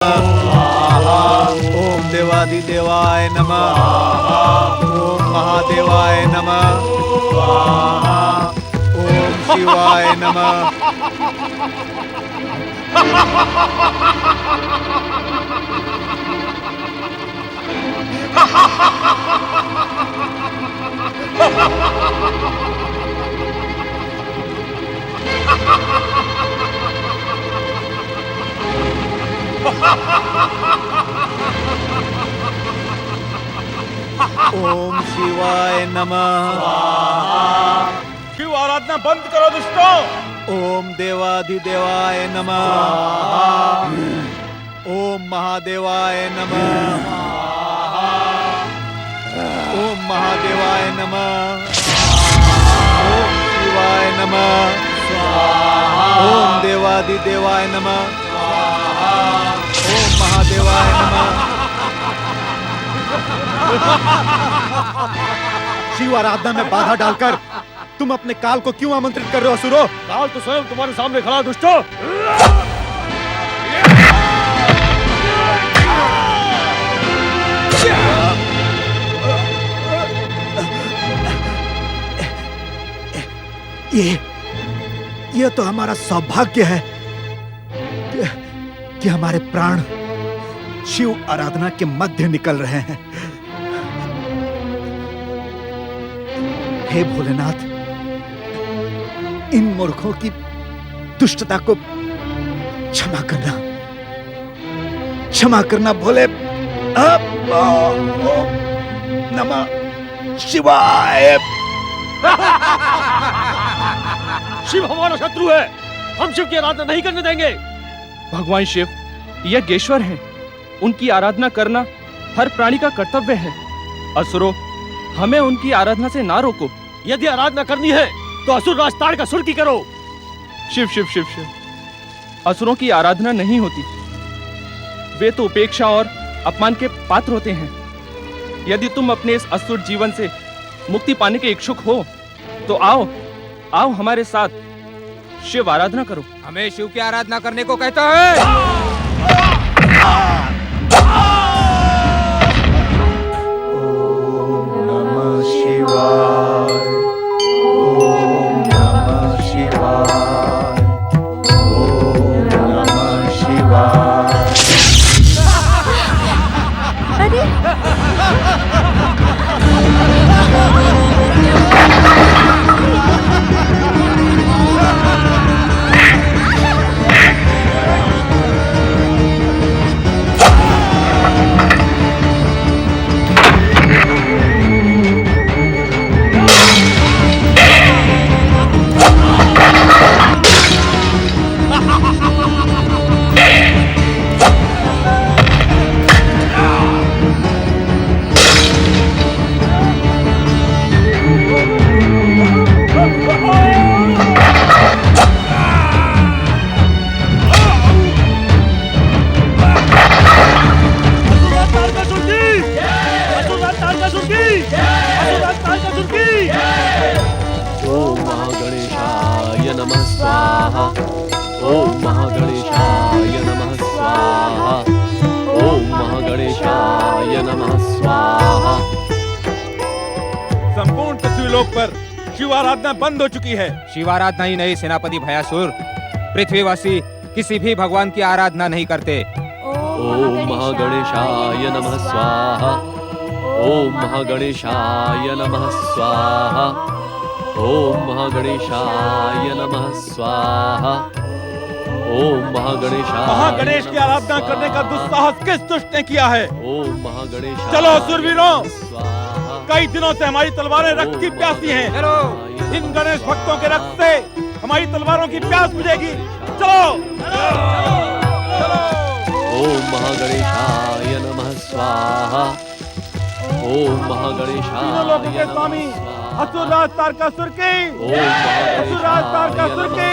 ओम देवादिदेवाय नमः। ओम महादेवाय नमः। ओम शिवाय नमः। ओम शिवाय नमः। शिव आराधना बंद करो दुष्टों। ओम देवाधिदेवाय नमः। ओम महादेवाय नमः। ओम महादेवाय नमः। ओम शिवाय नमः। ओम देवाधिदेवाय नमः। ओम महादेवाय नमः। शिव आराधना में बाधा डालकर तुम अपने काल को क्यों आमंत्रित कर रहे हो असुरो? काल तो स्वयं तुम्हारे सामने खड़ा दुष्टों। ये तो हमारा सौभाग्य है कि हमारे प्राण शिव आराधना के मध्य निकल रहे हैं। हे भोलेनाथ, इन मूर्खों की दुष्टता को क्षमा करना, क्षमा करना भोले। ओम नमः शिवाय। शिव हमारा शत्रु है, हम शिव की आराधना नहीं करने देंगे। भगवान शिव यज्ञेश्वर हैं, उनकी आराधना करना हर प्राणी का कर्तव्य है। असुरों, हमें उनकी आराधना से ना रोको। यदि आराधना करनी है तो असुर राज ताड़कासुर की करो। शिव शिव शिव शिव, असुरों की आराधना नहीं होती, वे तो उपेक्षा और अपमान के पात्र होते हैं। यदि तुम अपने इस असुर जीवन से मुक्ति पाने के इच्छुक हो तो आओ आओ हमारे साथ शिव आराधना करो। हमें शिव की आराधना करने को कहता है। ओम नमः शिवाय। ओम नमः शिवाय। ओम नमः शिवाय। अरे संपूर्ण पृथ्वीलोक पर शिव आराधना बंद हो चुकी है। शिव आराधना ही नहीं, सेनापति भयासुर, पृथ्वीवासी किसी भी भगवान की आराधना नहीं करते। ओम महागणेशाय नमः स्वाहा। ओम महागणेशाय नमः स्वाहा। ओम महागणेशाय नमः स्वाहा। ओम महागणेशाय। महागणेश की आराधना करने का दुस्साहस किस दुष्ट ने किया है? ओम महागणेशाय। चलो सुरवीरों, स्वाहा। कई दिनों से हमारी तलवारें रक्त की प्यासी हैं। चलो, इन गणेश भक्तों के रक्त से हमारी तलवारों की प्यास बुझेगी। चलो ओम महागणेशाय नमः स्वाहा। ओम महागणेशाय तीनों लोगों के स्वामी असुरराज तारकासुर की। असुरराज तारकासुर की।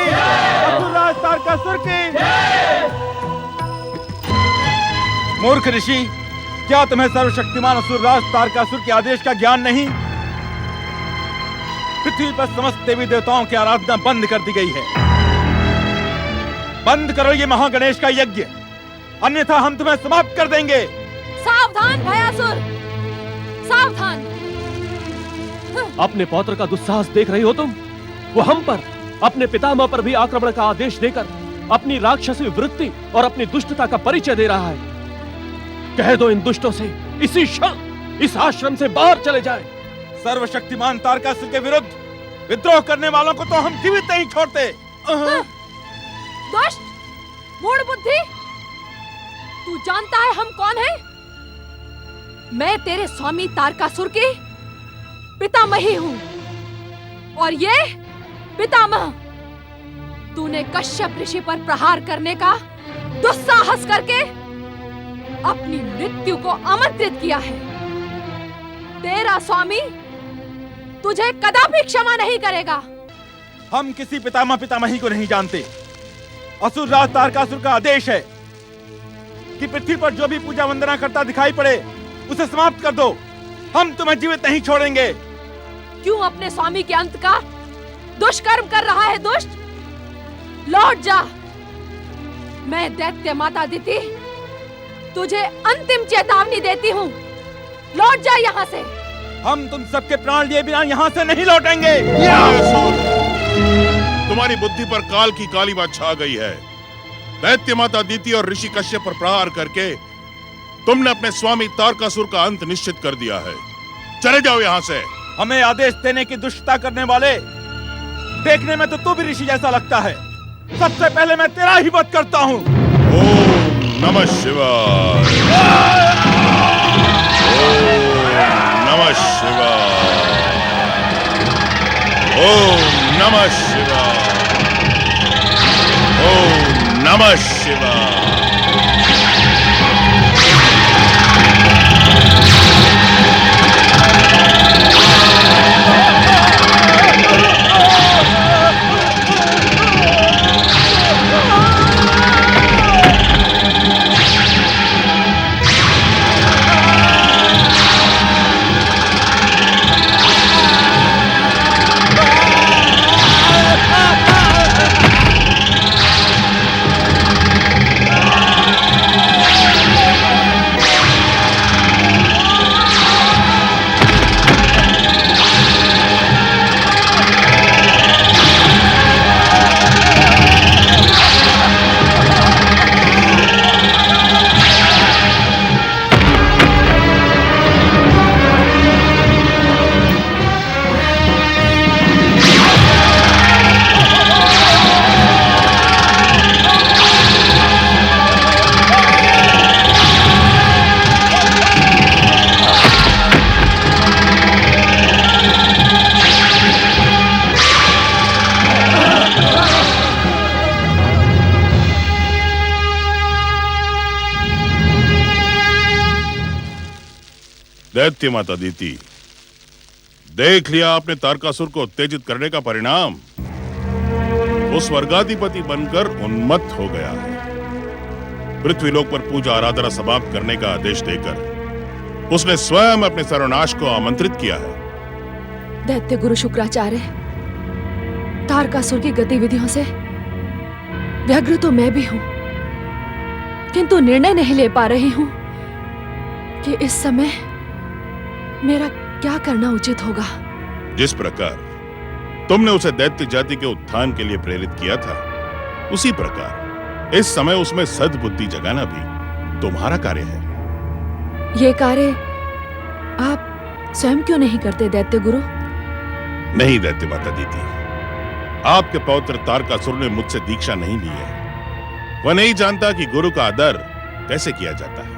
असुरराज तारकासुर की। मूर्ख ऋषि, क्या तुम्हें सर्वशक्तिमान असुरराज तारकासुर के आदेश का ज्ञान नहीं? पृथ्वी पर समस्त देवी देवताओं की आराधना बंद कर दी गई है। बंद करो ये महागणेश का यज्ञ। अन्यथा हम तुम्हें समाप्त कर देंगे। सावधान भयासुर, सावधान। अपने पौत्र का दुस्साहस देख रही हो तुम? वो हम पर, अपने पितामह पर भी आक्रमण का आदेश देकर अपनी राक्षसी वृत्ति और अपनी दुष्टता का परिचय दे रहा है। कह दो इन दुष्टों से इसी क्षण इस आश्रम से बाहर चले जाएं। सर्वशक्तिमान तारकासुर के विरुद्ध विद्रोह करने वालों को तो हम जीवित नहीं छोड़ते। दुष्ट, मूढ़ बुद्धि, तू जानता है हम कौन हैं? मैं तेरे स्वामी तारकासुर की पितामही हूं और ये पितामह। तूने कश्यप ऋषि पर प्रहार करने का दुस्साहस करके अपनी मृत्यु को आमंत्रित किया है। तेरा स्वामी तुझे कदापि क्षमा नहीं करेगा। हम किसी पितामह पितामही को नहीं जानते। असुर राज तारकासुर का आदेश है कि पृथ्वी पर जो भी पूजा वंदना करता दिखाई पड़े उसे समाप्त कर दो। हम तुम्हें जीवित नहीं छोड़ेंगे। क्यों अपने स्वामी के अंत का दुष्कर्म कर रहा है दुष्ट? लौट जा। मैं दैत्य माता अदिति तुझे अंतिम चेतावनी देती हूँ। लौट जा यहाँ से। हम तुम सबके प्राण लिए बिना यहाँ से नहीं लौटेंगे। तुम्हारी बुद्धि पर काल की काली बात छा गई है। दैत्य माता अदिति और ऋषि कश्यप पर प्रहार करके तुमने अपने स्वामी तारकासुर का अंत निश्चित कर दिया है। चले जाओ यहाँ से। हमें आदेश देने की दुष्टता करने वाले, देखने में तो तू भी ऋषि जैसा लगता है। सबसे पहले मैं तेरा ही वध करता हूँ। ओम नमः शिवाय। ओम नमः शिवाय। ओम नमः शिवाय। ओम नमः शिवाय। दैत्य माता अदिति, देख लिया आपने तारकासुर को उत्तेजित करने का परिणाम। वो स्वर्गाधिपति बनकर उन्मत्त हो गया है। पृथ्वीलोक पर पूजा आराधना समाप्त करने का आदेश देकर उसने स्वयं अपने सर्वनाश को आमंत्रित किया है। दैत्य गुरु शुक्राचार्य, तारकासुर की गतिविधियों से व्यग्र तो मैं भी हूं, किंतु निर्णय नहीं ले पा रही हूं कि इस समय मेरा क्या करना उचित होगा। जिस प्रकार तुमने उसे दैत्य जाति के उत्थान के लिए प्रेरित किया था, उसी प्रकार इस समय उसमें सद्बुद्धि जगाना भी तुम्हारा कार्य है। ये कार्य आप स्वयं क्यों नहीं करते दैत्य गुरु? नहीं दैत्य माता अदिति, आपके पौत्र तारकासुर ने मुझसे दीक्षा नहीं ली है। वह नहीं जानता कि गुरु का आदर कैसे किया जाता है।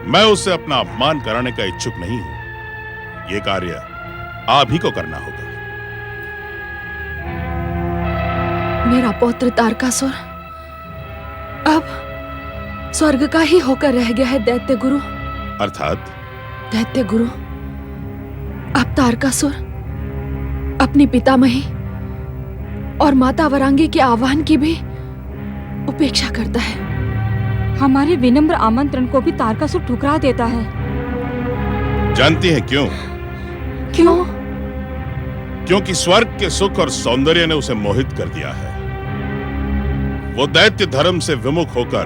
मैं उससे अपना अपमान कराने का इच्छुक नहीं हूं। यह कार्य आप ही को करना होगा। मेरा पौत्र तारकासुर अब स्वर्ग का ही होकर रह गया है दैत्य गुरु। अर्थात? दैत्य गुरु, अब तारकासुर अपनी पितामही और माता वरांगी के आह्वान की भी उपेक्षा करता है। हमारे विनम्र आमंत्रण को भी तारकासुर ठुकरा देता है। जानती हैं क्यों? क्यों? क्योंकि स्वर्ग के सुख और सौंदर्य ने उसे मोहित कर दिया है। वो दैत्य धर्म से विमुख होकर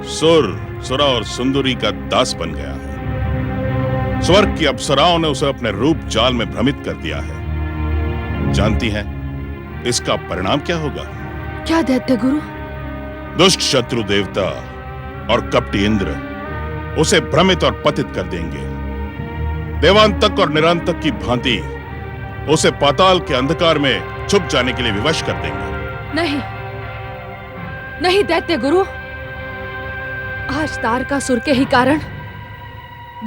सुरा और सुंदरी का दास बन गया है। स्वर्ग की अप्सराओं ने उसे अपने रूप जाल में भ्रमित कर दिया है। जानती हैं इसका परिणाम क्या होगा? क्या दैत्य गुरु? दुष्ट शत्रु देवता और कपटी इंद्र उसे भ्रमित और पतित कर देंगे। देवांतक और निरांतक की भांति उसे पाताल के अंधकार में छुप जाने के लिए विवश कर देंगे। नहीं, नहीं दैत्य गुरु, आज तारकासुर के ही कारण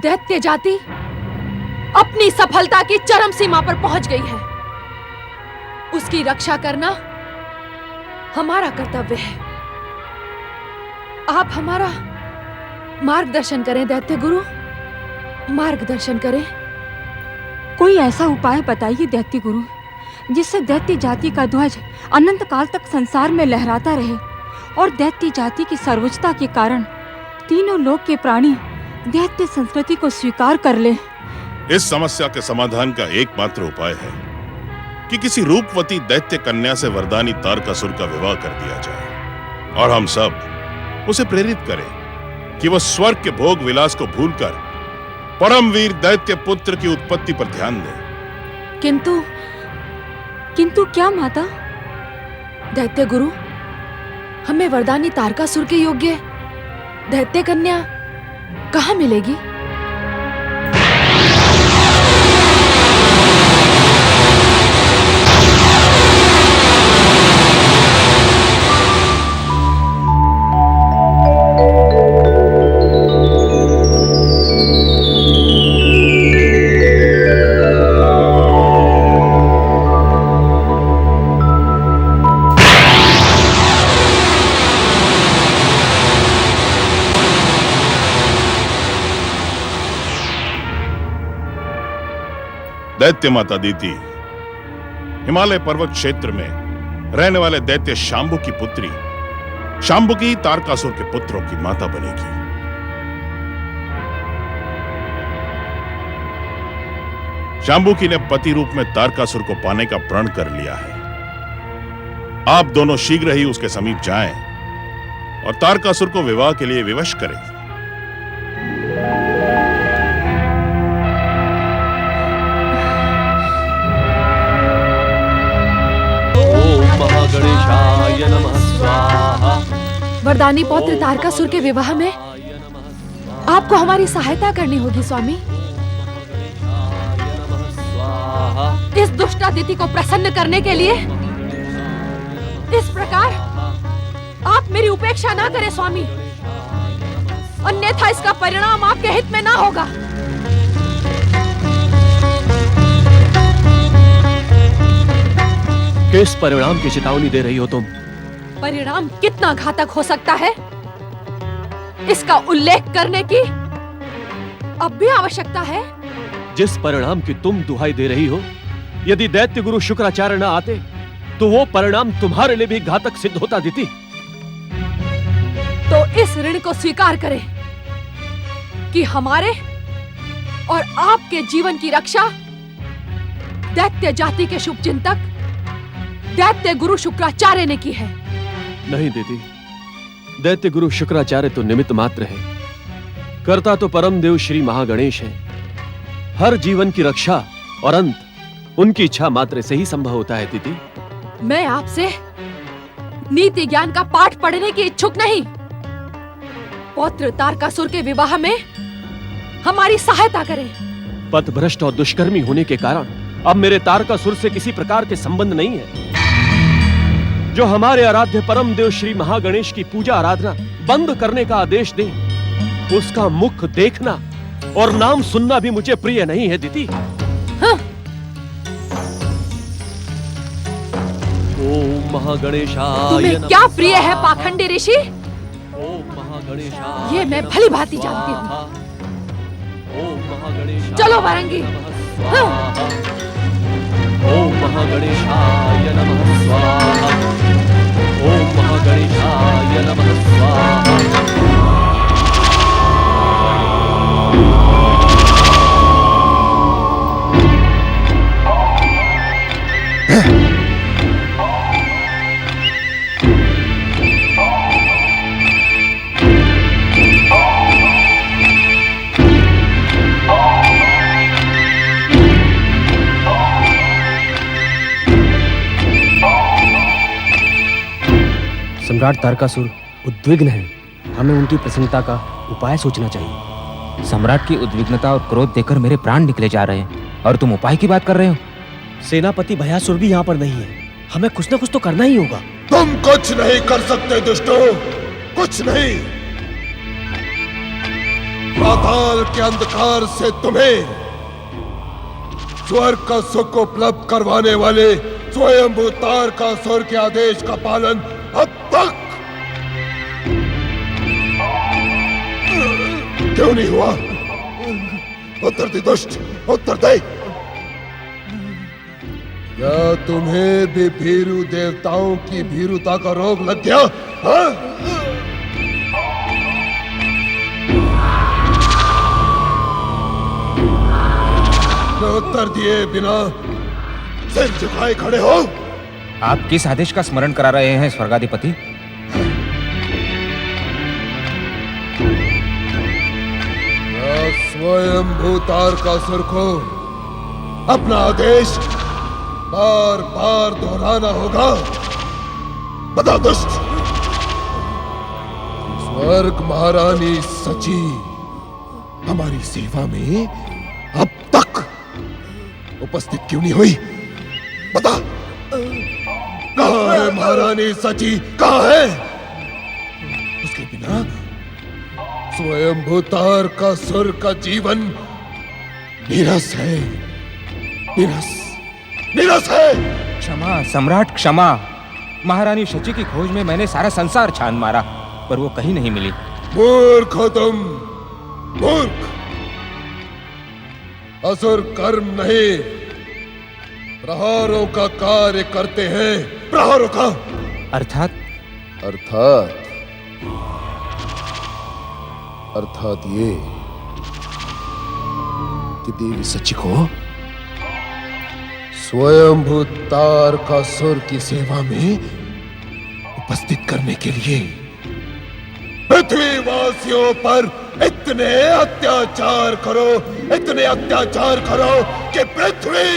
दैत्य जाति अपनी सफलता की चरम सीमा पर पहुंच गई है। उसकी रक्षा करना हमारा कर्तव्य है। आप हमारा मार्गदर्शन करें दैत्य गुरु, मार्गदर्शन करें। कोई ऐसा उपाय बताइए दैत्य गुरु, जिससे दैत्य जाति का ध्वज अनंत काल तक संसार में लहराता रहे और दैत्य जाति की सर्वोच्चता के कारण तीनों लोक के प्राणी दैत्य संस्कृति को स्वीकार कर ले। इस समस्या के समाधान का एकमात्र उपाय है कि किसी रूपवती दैत्य कन्या से वरदानी तारकासुर का विवाह कर दिया जाए और हम सब उसे प्रेरित करें कि वह स्वर्ग के भोग विलास को भूलकर परमवीर दैत्य पुत्र की उत्पत्ति पर ध्यान दे। किंतु क्या माता? दैत्य गुरु, हमें वरदानी तारकासुर के योग्य दैत्य कन्या कहाँ मिलेगी? दैत्य माता दीति हिमालय पर्वत क्षेत्र में रहने वाले दैत्य शांबु की पुत्री शांबुकी तारकासुर के पुत्रों की माता बनेगी। शांबुकी ने पति रूप में तारकासुर को पाने का प्रण कर लिया है। आप दोनों शीघ्र ही उसके समीप जाएं और तारकासुर को विवाह के लिए विवश करें। गणेशाय नमः स्वाहा। वरदानी पौत्र तारकासुर के विवाह में आपको हमारी सहायता करनी होगी स्वामी। इस दुष्ट अदिति को प्रसन्न करने के लिए इस प्रकार आप मेरी उपेक्षा ना करें स्वामी, अन्यथा इसका परिणाम आपके हित में ना होगा। किस परिणाम की चेतावनी दे रही हो तुम? परिणाम कितना घातक हो सकता है, इसका उल्लेख करने की अब भी आवश्यकता है। जिस परिणाम की तुम दुहाई दे रही हो, यदि दैत्य गुरु शुक्राचार्य न आते तो वो परिणाम तुम्हारे लिए भी घातक सिद्ध होता दीति। तो इस ऋण को स्वीकार करें कि हमारे और आपके जीवन की रक्षा दैत्य जाति के शुभ चिंतक दैत्य गुरु शुक्राचार्य ने की है। नहीं दीदी, दैत्य गुरु शुक्राचार्य तो निमित्त मात्र है, कर्ता तो परम देव श्री महागणेश है। हर जीवन की रक्षा और अंत उनकी इच्छा मात्र से ही संभव होता है दीदी। मैं आपसे नीति ज्ञान का पाठ पढ़ने की इच्छुक नहीं, पौत्र तारकासुर के विवाह में हमारी सहायता करें। पथभ्रष्ट और दुष्कर्मी होने के कारण अब मेरे तारकासुर से किसी प्रकार के संबंध नहीं है। जो हमारे आराध्य परम देव श्री महागणेश की पूजा आराधना बंद करने का आदेश दे, उसका मुख देखना और नाम सुनना भी मुझे प्रिय नहीं है दीदी। हाँ। ओम महागणेशाय तुम्हें नमः क्या प्रिय है पाखंडी ऋषि? ओम महागणेशाय ये मैं भली भांति जानती हूँ। ओम महागणेशाय चलो वारंगी। हाँ। ओम महागणेशाय नमः स्वाहा। ओम महागणेशाय नमः स्वाहा। सम्राट तारकासुर उद्विग्न हैं। हमें उनकी प्रसन्नता का उपाय सोचना चाहिए। सम्राट की उद्विग्नता और क्रोध देखकर मेरे प्राण निकले जा रहे हैं और तुम उपाय की बात कर रहे हो। सेनापति भयासुर भी यहाँ पर नहीं है। हमें कुछ न कुछ तो करना ही होगा। तुम कुछ नहीं कर सकते दुष्टों, कुछ नहीं। पाताल के अंधकार से तुम्हें स्वर्ग का सुख उपलब्ध करवाने वाले स्वयंभू तारकासुर के आदेश का पालन अब तक क्यों नहीं हुआ? उत्तर दे दुष्ट, उत्तर दे। क्या तुम्हें भी भीरू देवताओं की भीरुता का रोग लग गया? हाँ? उत्तर दिए बिना सिर झुकाए खड़े हो? आप किस आदेश का स्मरण करा रहे हैं स्वर्गाधिपति? स्वयंभू तारकासुर को अपना आदेश बार बार दोहराना होगा। बता दुष्ट, स्वर्ग महारानी सची हमारी सेवा में अब तक उपस्थित क्यों नहीं हुई? बता, कहाँ है महारानी सची, कहाँ है? उसके बिना स्वयंभू तारकासुर का जीवन नीरस है, नीरस है। क्षमा सम्राट, क्षमा। महारानी शची की खोज में मैंने सारा संसार छान मारा, पर वो कहीं नहीं मिली। मूर्ख हो तुम, मूर्ख। असुर कर्म नहीं, प्रहारों का कार्य करते हैं। प्रहारों का अर्थात ये कि देवी सची को स्वयंभू तारकासुर की सेवा में उपस्थित करने के लिए पृथ्वीवासियों पर इतने अत्याचार करो, इतने अत्याचार करो कि पृथ्वी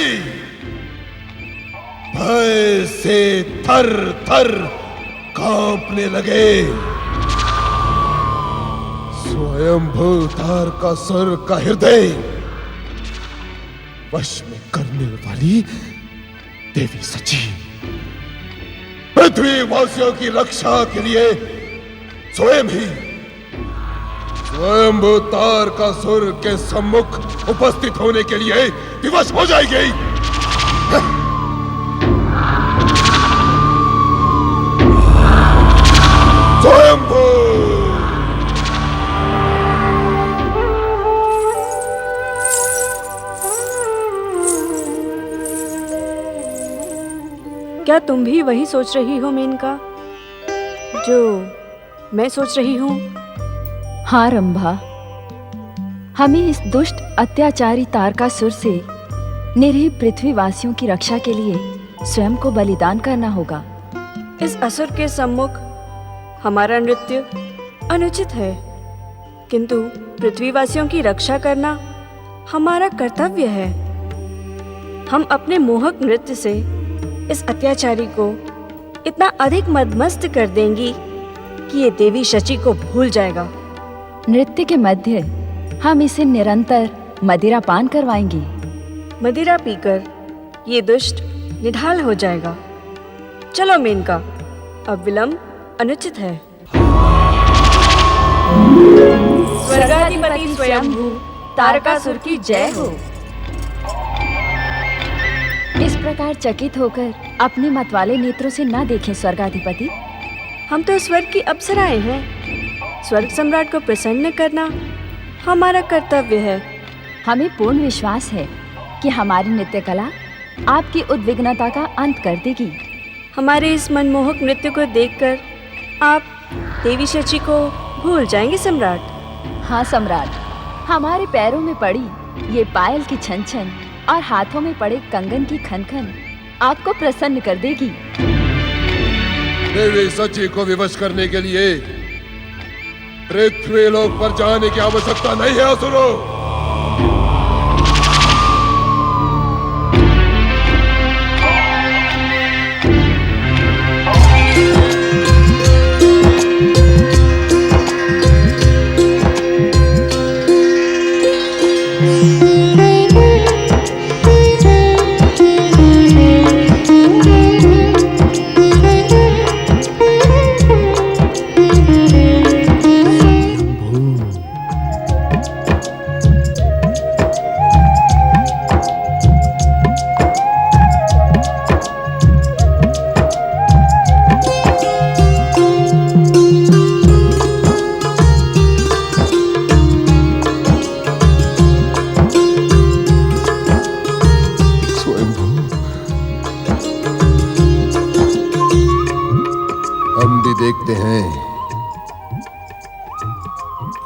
भय से थर थर कांपने लगे। स्वयंभू तारकासुर का हृदय वश में करने वाली देवी सची पृथ्वीवासियों की रक्षा के लिए स्वयं ही स्वयंभू तारकासुर के सम्मुख उपस्थित होने के लिए विवश हो जाएगी। स्वयंभू क्या तुम भी वही सोच रही हो मेनका जो मैं सोच रही हूँ? हाँ रंभा, हमें इस दुष्ट अत्याचारी तारकासुर से निरीह पृथ्वीवासियों की रक्षा के लिए स्वयं को बलिदान करना होगा। इस असुर के सम्मुख हमारा नृत्य अनुचित है, किंतु पृथ्वीवासियों की रक्षा करना हमारा कर्तव्य है। हम अपने मोहक नृत्य से इस अत्याचारी को इतना अधिक मदमस्त कर देंगी कि ये देवी शची को भूल जाएगा। नृत्य के मध्य हम इसे निरंतर मदिरा पान करवाएंगे। मदिरा पीकर ये दुष्ट निढाल हो जाएगा। चलो मेनका, अब विलंब अनुचित है। स्वर्गाधिपति स्वयंभू तारकासुर की जय हो। इस प्रकार चकित होकर अपने मतवाले नेत्रों से ना देखें स्वर्गाधिपति। हम तो स्वर्ग की अप्सराएं हैं। स्वर्ग सम्राट को प्रसन्न करना हमारा कर्तव्य है। हमें पूर्ण विश्वास है कि हमारी नृत्य कला आपकी उद्विग्नता का अंत कर देगी। हमारे इस मनमोहक नृत्य को देखकर आप देवी शची को भूल जाएंगे सम्राट। हाँ सम्राट, हमारे पैरों में पड़ी ये पायल की छन छन और हाथों में पड़े कंगन की खन खन आपको प्रसन्न कर देगी। देवी सची को विवश करने के लिए पृथ्वी लोक पर जाने की आवश्यकता नहीं है असुरों।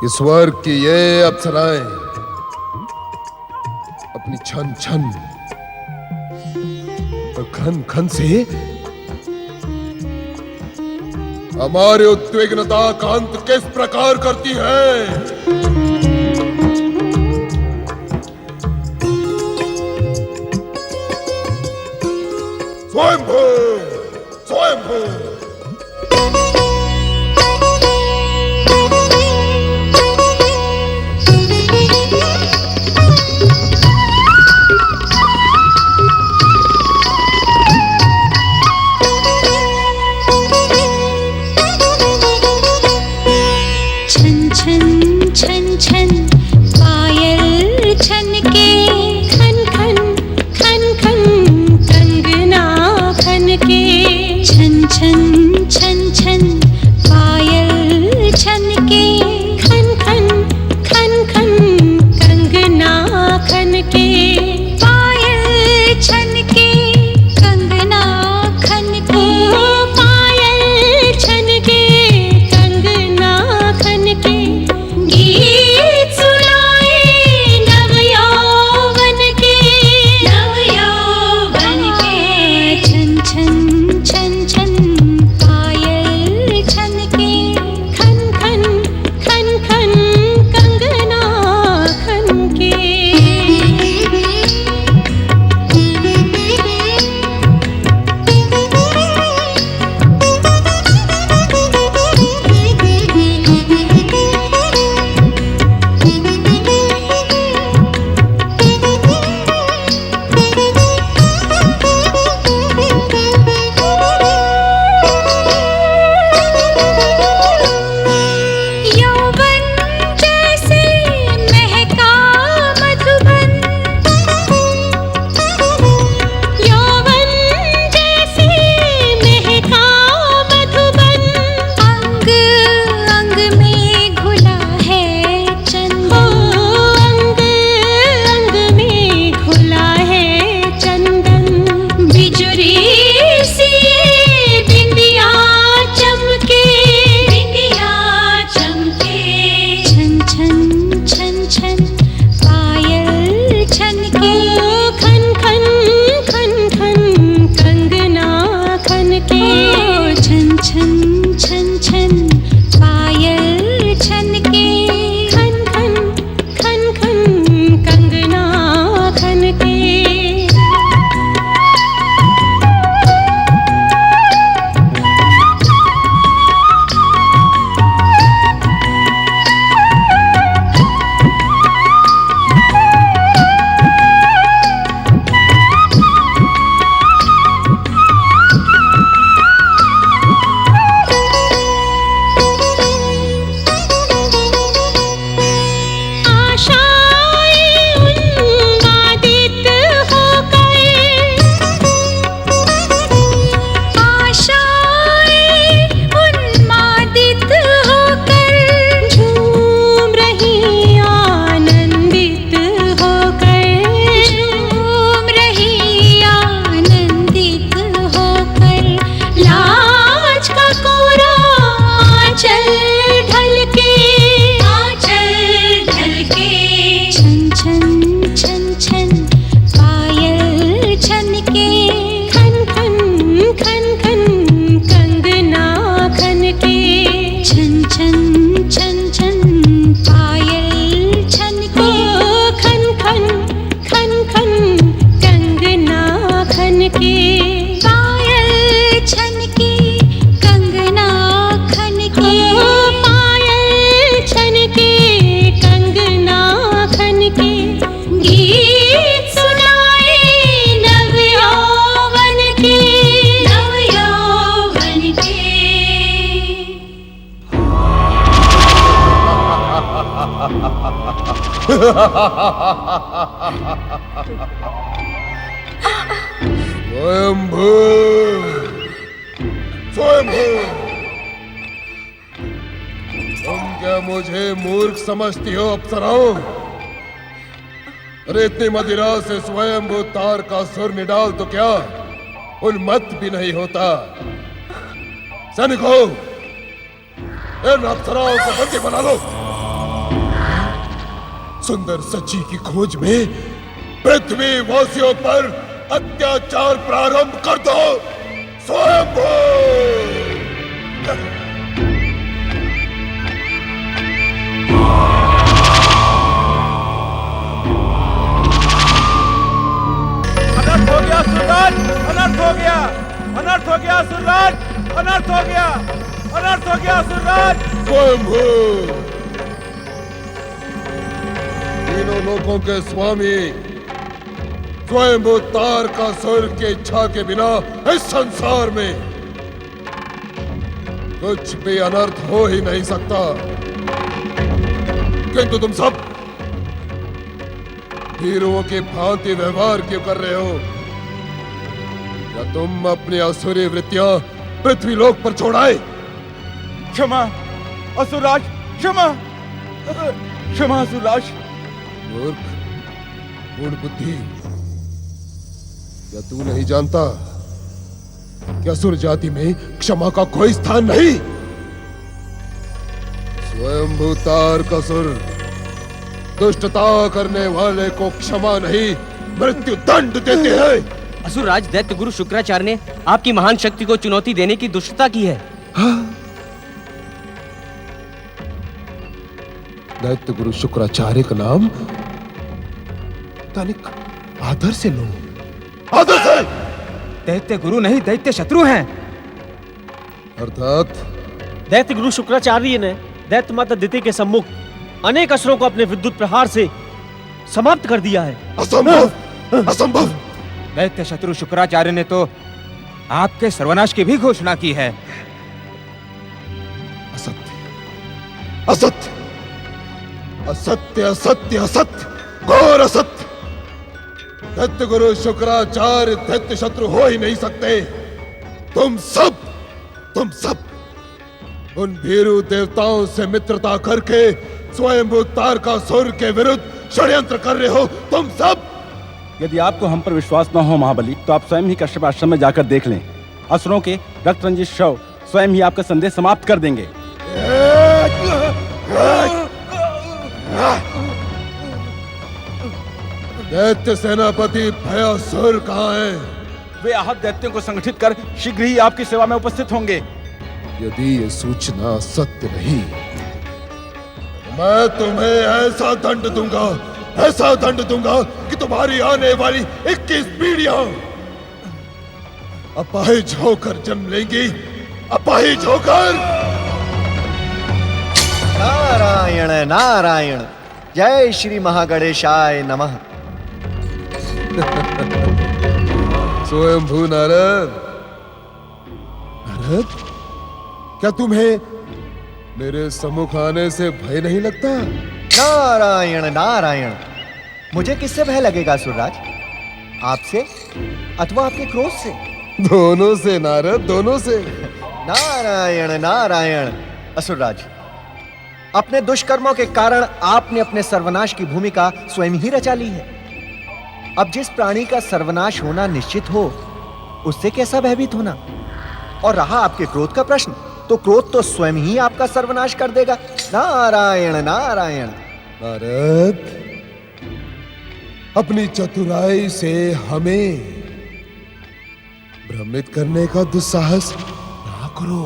कि स्वर्ग की ये अप्सराएं अपनी छन छन और खन खन से हमारे उद्विग्नता का अंत किस प्रकार करती है। स्वयंभू, स्वयंभू। स्वयंभू, स्वयंभू, तुम क्या मुझे मूर्ख समझती हो अप्सराओं? अरे इतनी मदिरा से स्वयंभू तार का सुर निडाल तो क्या उन्मत्त भी नहीं होता। सैनिकों, इन अप्सराओं को बंदी बना लो। सुंदर सची की खोज में पृथ्वी वासियों पर अत्याचार प्रारंभ कर दो। स्वयंभू! अनर्थ हो गया सुरराज, अनर्थ हो गया, अनर्थ हो गया सुरराज, अनर्थ हो गया, अनर्थ हो गया सुरराज। स्वयंभू! तीनों लोकों के स्वामी स्वयंभू तारकासुर के इच्छा के बिना इस संसार में कुछ भी अनर्थ हो ही नहीं सकता। किंतु तुम सब हीरों की भांति व्यवहार क्यों कर रहे हो? क्या तुम अपनी असुरी वृत्तियां पृथ्वी लोक पर छोड़ाए? क्षमा असुरराज, क्षमा, क्षमा असुरराज। मूर्ख, मूढ़ बुद्धि, क्या तू नहीं जानता कि असुर जाति में क्षमा का कोई स्थान नहीं? स्वयंभू तारकासुर दुष्टता करने वाले को क्षमा नहीं, मृत्यु दंड देते हैं। असुरराज दैत्य गुरु शुक्राचार्य ने आपकी महान शक्ति को चुनौती देने की दुष्टता की है। दैत्य गुरु शुक्राचार्य का नाम तनिक आदर से लो, आदर से। दैत्य गुरु नहीं, दैत्य शत्रु हैं। अर्थात दैत्य गुरु शुक्राचार्य ने दैत्य माता दिति के सम्मुख अनेक असुरों को अपने विद्युत प्रहार से समाप्त कर दिया है। असंभव, असंभव। दैत्य शत्रु शुक्राचार्य ने तो आपके सर्वनाश की भी घोषणा की है। असत्य, असत्य, असत्य, असत्य, असत्य, घोर असत्य। दैत्य गुरु शुक्राचार्य दैत्य शत्रु हो ही नहीं सकते। तुम सब उन भीरू देवताओं से मित्रता करके स्वयंभू तारकासुर के विरुद्ध षड्यंत्र कर रहे हो। तुम सब। यदि आपको हम पर विश्वास न हो महाबली, तो आप स्वयं ही कश्यप आश्रम में जाकर देख लें। असुरों के रक्त रंजित शव स्वयं ही आपका संदेश समाप्त कर देंगे। दैत्य सेनापति भयासुर कहाँ है? वे आहत दैत्यों को संगठित कर शीघ्र ही आपकी सेवा में उपस्थित होंगे। यदि ये सूचना सत्य नहीं, मैं तुम्हें ऐसा दंड दूंगा, ऐसा दंड दूंगा कि तुम्हारी आने वाली 21 पीढ़ियां अपाहिज होकर जन्म लेंगी, अपाहिज होकर। नारायण नारायण, जय श्री महागणेशाय नमः। स्वयंभू नारद, नारद, क्या तुम्हें मेरे सम्मुख आने से भय नहीं लगता? नारायण नारायण, मुझे किससे भय लगेगा असुरराज? आपसे अथवा आपके क्रोध से? दोनों से नारद, दोनों से। नारायण नारायण। असुरराज, अपने दुष्कर्मों के कारण आपने अपने सर्वनाश की भूमिका स्वयं ही रचा ली है। अब जिस प्राणी का सर्वनाश होना निश्चित हो, उससे कैसा भयभीत होना? और रहा आपके क्रोध का प्रश्न, तो क्रोध तो स्वयं ही आपका सर्वनाश कर देगा। नारायण नारायण। नारद, अपनी चतुराई से हमें भ्रमित करने का दुस्साहस ना करो।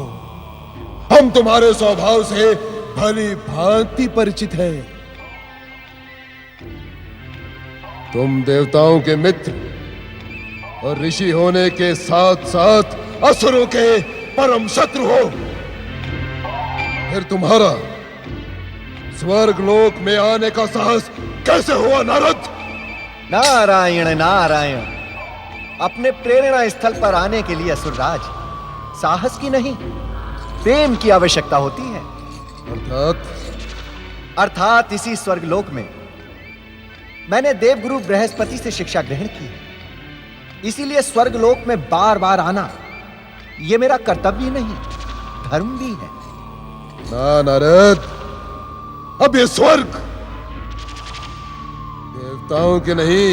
हम तुम्हारे स्वभाव से भली भांति परिचित हैं। तुम देवताओं के मित्र और ऋषि होने के साथ साथ असुरों के परम शत्रु हो। फिर तुम्हारा स्वर्ग लोक में आने का साहस कैसे हुआ नारद? नारायण नारायण। अपने प्रेरणा स्थल पर आने के लिए असुरराज साहस की नहीं, प्रेम की आवश्यकता होती है। अर्थात इसी स्वर्गलोक में मैंने देवगुरु बृहस्पति से शिक्षा ग्रहण की, इसीलिए स्वर्गलोक में बार बार आना यह मेरा कर्तव्य नहीं, धर्म भी है। ना नारद, अब ये स्वर्ग देवताओं के नहीं,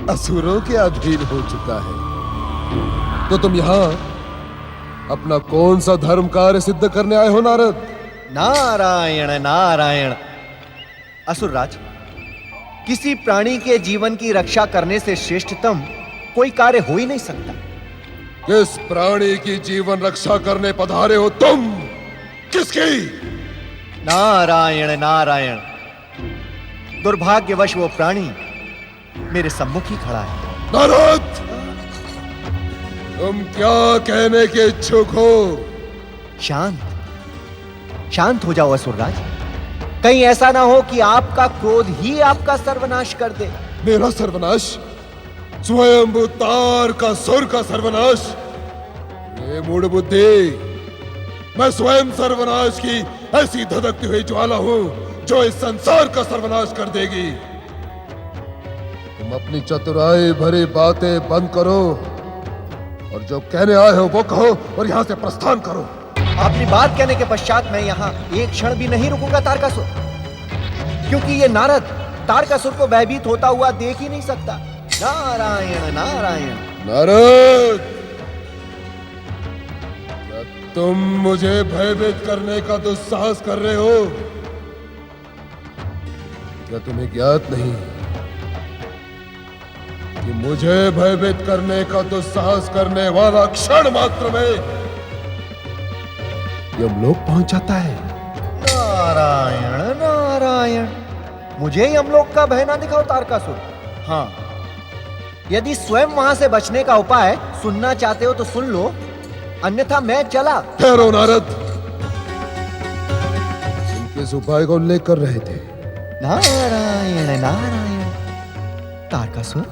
असुरों के अधीन हो चुका है। तो तुम यहां अपना कौन सा धर्म कार्य सिद्ध करने आए हो नारद? नारायण नारायण। असुरराज, किसी प्राणी के जीवन की रक्षा करने से श्रेष्ठतम कोई कार्य हो ही नहीं सकता। किस प्राणी की जीवन रक्षा करने पधारे हो तुम? किसकी? नारायण नारायण, दुर्भाग्यवश वो प्राणी मेरे सम्मुख ही खड़ा है। नारद, तुम क्या कहने के इच्छुक हो? शांत हो जाओ असुरराज। कहीं ऐसा ना हो कि आपका क्रोध ही आपका सर्वनाश कर दे। मेरा सर्वनाश? स्वयंभू तारकासुर का सर्वनाश? ये मूढ़ बुद्धि, मैं स्वयं सर्वनाश की ऐसी धधकती हुई ज्वाला हूं जो इस संसार का सर्वनाश कर देगी। तुम अपनी चतुराई भरी बातें बंद करो और जो कहने आए हो वो कहो और यहां से प्रस्थान करो। अपनी बात कहने के पश्चात मैं यहाँ एक क्षण भी नहीं रुकूंगा तारकासुर, क्योंकि ये नारद तारकासुर को भयभीत होता हुआ देख ही नहीं सकता। नारायण नारायण। नारद, क्या तुम मुझे भयभीत करने का दुस्साहस कर रहे हो? क्या तुम्हें ज्ञात नहीं कि मुझे भयभीत करने का दुस्साहस करने वाला क्षण मात्र में यमलोक पहुंच जाता है? नारायण नारायण, मुझे यमलोक का भय ना दिखाओ तारकासुर। हाँ, यदि स्वयं वहां से बचने का उपाय सुनना चाहते हो तो सुन लो, अन्यथा मैं चला। ठहरो नारद, तुम किस उपाय का उल्लेख कर रहे थे? नारायण नारायण। तारकासुर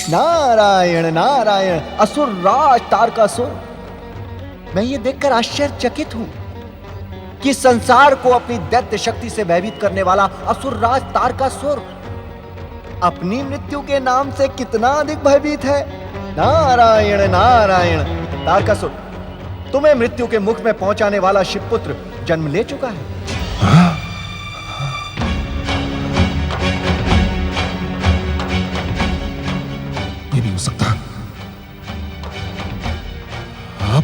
नारायण नारायण। असुरराज तारकासुर, मैं ये देखकर आश्चर्यचकित हूं कि संसार को अपनी दैत्य शक्ति से भयभीत करने वाला असुरराज तारकासुर अपनी मृत्यु के नाम से कितना अधिक भयभीत है। नारायण नारायण। तारकासुर, तुम्हें मृत्यु के मुख में पहुंचाने वाला शिवपुत्र जन्म ले चुका है। ये नहीं हो सकता। आप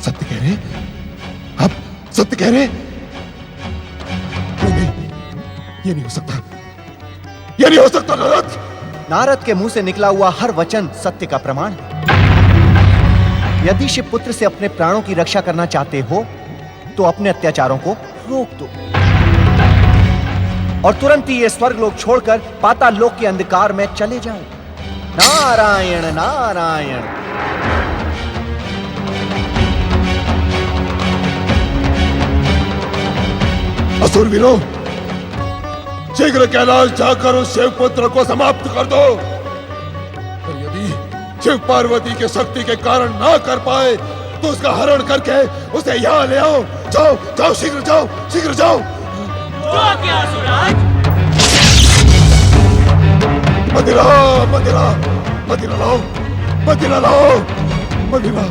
सत्य कह रहे? आप सत्य कह रहे? नहीं, ये नहीं हो सकता। ये नहीं हो सकता नारद। नारद के मुंह से निकला हुआ हर वचन सत्य का प्रमाण है। यदि शिवपुत्र से अपने प्राणों की रक्षा करना चाहते हो तो अपने अत्याचारों को रोक दो और तुरंत ही ये स्वर्ग लोक छोड़कर पाताल लोक के अंधकार में चले जाओ। नारायण नारायण। असुरवीरों, शीघ्र कैलाश जाकर उस शिवपुत्र को समाप्त कर दो। और यदि शिव पार्वती के शक्ति के कारण ना कर पाए तो उसका हरण करके उसे यहाँ ले आओ। जाओ जाओ, शीघ्र जाओ, शीघ्र जाओ। मदिरा मदिरा मदिरा लाओ, मदिरा लाओ, मदिरा।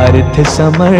अर्थ समर